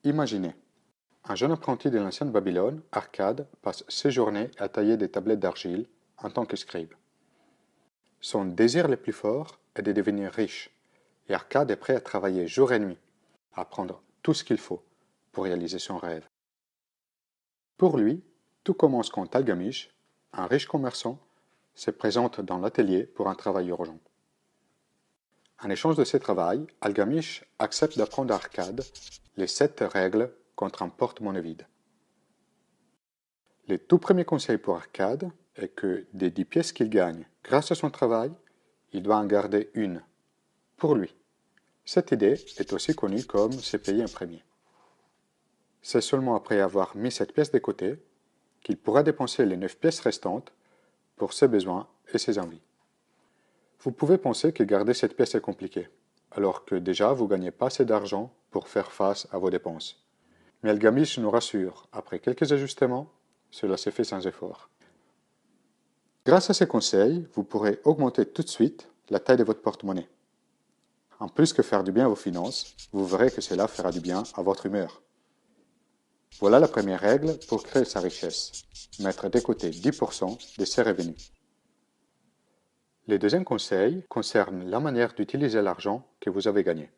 Imaginez, un jeune apprenti de l'ancienne Babylone, Arcade, passe ses journées à tailler des tablettes d'argile en tant que scribe. Son désir le plus fort est de devenir riche, et Arcade est prêt à travailler jour et nuit, à apprendre tout ce qu'il faut pour réaliser son rêve. Pour lui, tout commence quand Algamish, un riche commerçant, se présente dans l'atelier pour un travail urgent. En échange de ce travail, Algamish accepte d'apprendre à Arcade les 7 règles contre un porte-monnaie vide. Le tout premier conseil pour Arcade est que des 10 pièces qu'il gagne grâce à son travail, il doit en garder une, pour lui. Cette idée est aussi connue comme se payer un premier. C'est seulement après avoir mis cette pièce de côté qu'il pourra dépenser les 9 pièces restantes pour ses besoins et ses envies. Vous pouvez penser que garder cette pièce est compliqué, alors que déjà vous ne gagnez pas assez d'argent pour faire face à vos dépenses. Mais Algamish nous rassure, après quelques ajustements, cela s'est fait sans effort. Grâce à ces conseils, vous pourrez augmenter tout de suite la taille de votre porte-monnaie. En plus que faire du bien à vos finances, vous verrez que cela fera du bien à votre humeur. Voilà la première règle pour créer sa richesse, mettre de côté 10% de ses revenus. Le deuxième conseil concerne la manière d'utiliser l'argent que vous avez gagné.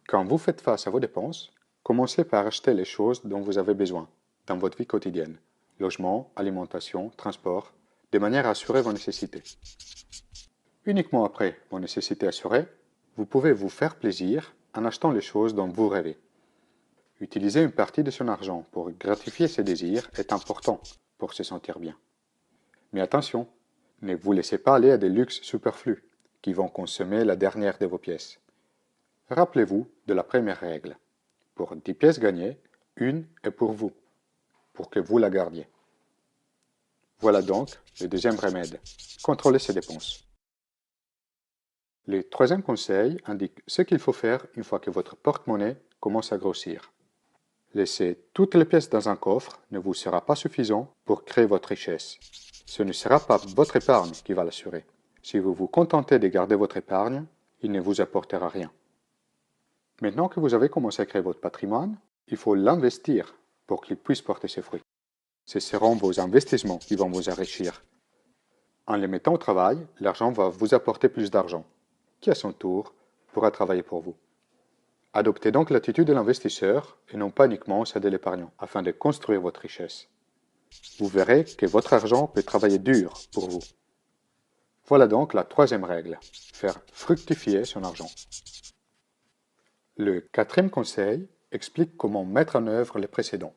Quand vous faites face à vos dépenses, commencez par acheter les choses dont vous avez besoin dans votre vie quotidienne, logement, alimentation, transport, de manière à assurer vos nécessités. Uniquement après vos nécessités assurées, vous pouvez vous faire plaisir en achetant les choses dont vous rêvez. Utiliser une partie de son argent pour gratifier ses désirs est important pour se sentir bien. Mais attention, ne vous laissez pas aller à des luxes superflus qui vont consommer la dernière de vos pièces. Rappelez-vous de la première règle. Pour 10 pièces gagnées, une est pour vous, pour que vous la gardiez. Voilà donc le deuxième remède. Contrôlez ses dépenses. Le troisième conseil indique ce qu'il faut faire une fois que votre porte-monnaie commence à grossir. Laisser toutes les pièces dans un coffre ne vous sera pas suffisant pour créer votre richesse. Ce ne sera pas votre épargne qui va l'assurer. Si vous vous contentez de garder votre épargne, il ne vous apportera rien. Maintenant que vous avez commencé à créer votre patrimoine, il faut l'investir pour qu'il puisse porter ses fruits. Ce seront vos investissements qui vont vous enrichir. En les mettant au travail, l'argent va vous apporter plus d'argent, qui à son tour pourra travailler pour vous. Adoptez donc l'attitude de l'investisseur et non pas uniquement celle de l'épargnant, afin de construire votre richesse. Vous verrez que votre argent peut travailler dur pour vous. Voilà donc la troisième règle, faire fructifier son argent. Le quatrième conseil explique comment mettre en œuvre les précédents.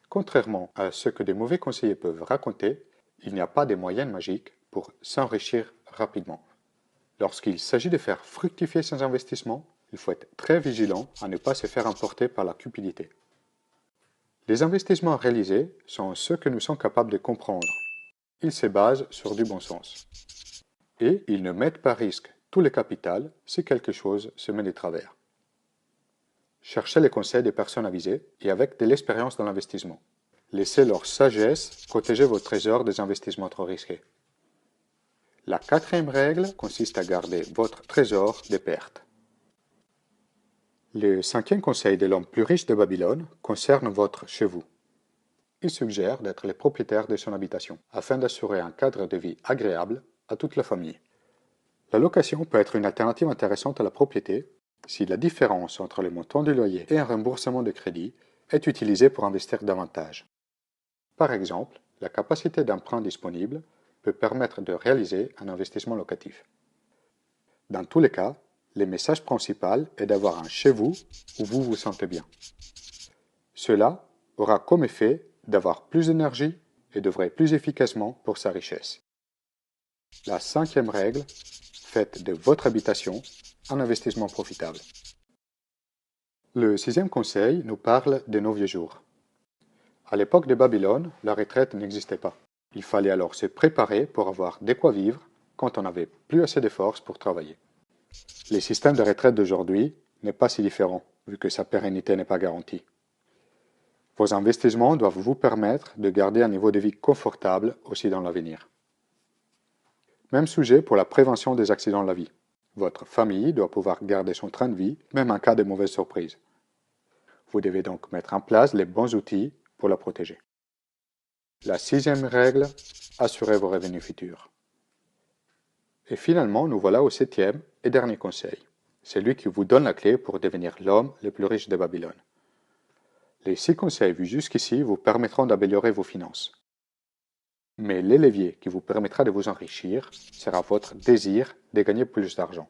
Contrairement à ce que des mauvais conseillers peuvent raconter, il n'y a pas de moyens magiques pour s'enrichir rapidement. Lorsqu'il s'agit de faire fructifier ses investissements, il faut être très vigilant à ne pas se faire emporter par la cupidité. Les investissements réalisés sont ceux que nous sommes capables de comprendre. Ils se basent sur du bon sens. Et ils ne mettent pas à risque tout le capital si quelque chose se met de travers. Cherchez les conseils des personnes avisées et avec de l'expérience dans l'investissement. Laissez leur sagesse protéger vos trésors des investissements trop risqués. La quatrième règle consiste à garder votre trésor des pertes. Le cinquième conseil de l'homme plus riche de Babylone concerne votre chez vous. Il suggère d'être le propriétaire de son habitation, afin d'assurer un cadre de vie agréable à toute la famille. La location peut être une alternative intéressante à la propriété si la différence entre le montant du loyer et un remboursement de crédit est utilisée pour investir davantage. Par exemple, la capacité d'emprunt disponible peut permettre de réaliser un investissement locatif. Dans tous les cas, le message principal est d'avoir un chez vous où vous vous sentez bien. Cela aura comme effet d'avoir plus d'énergie et d'œuvrer plus efficacement pour sa richesse. La cinquième règle, faites de votre habitation un investissement profitable. Le sixième conseil nous parle de nos vieux jours. À l'époque de Babylone, la retraite n'existait pas. Il fallait alors se préparer pour avoir de quoi vivre quand on n'avait plus assez de force pour travailler. Le système de retraite d'aujourd'hui n'est pas si différent, vu que sa pérennité n'est pas garantie. Vos investissements doivent vous permettre de garder un niveau de vie confortable aussi dans l'avenir. Même sujet pour la prévention des accidents de la vie. Votre famille doit pouvoir garder son train de vie, même en cas de mauvaise surprise. Vous devez donc mettre en place les bons outils pour la protéger. La 6e règle, assurez vos revenus futurs. Et finalement, nous voilà au 7e et dernier conseil. C'est lui qui vous donne la clé pour devenir l'homme le plus riche de Babylone. Les 6 conseils vus jusqu'ici vous permettront d'améliorer vos finances. Mais le levier qui vous permettra de vous enrichir sera votre désir de gagner plus d'argent.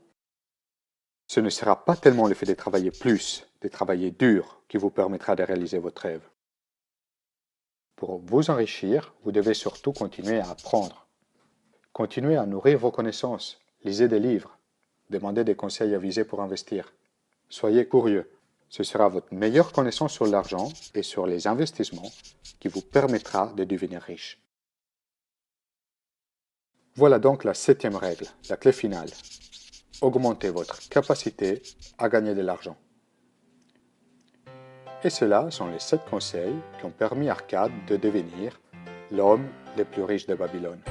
Ce ne sera pas tellement le fait de travailler plus, de travailler dur, qui vous permettra de réaliser votre rêve. Pour vous enrichir, vous devez surtout continuer à apprendre. Continuez à nourrir vos connaissances, lisez des livres, demandez des conseils avisés pour investir. Soyez curieux. Ce sera votre meilleure connaissance sur l'argent et sur les investissements qui vous permettra de devenir riche. Voilà donc la 7e règle, la clé finale. Augmentez votre capacité à gagner de l'argent. Et cela sont les 7 conseils qui ont permis à Arkad de devenir l'homme le plus riche de Babylone.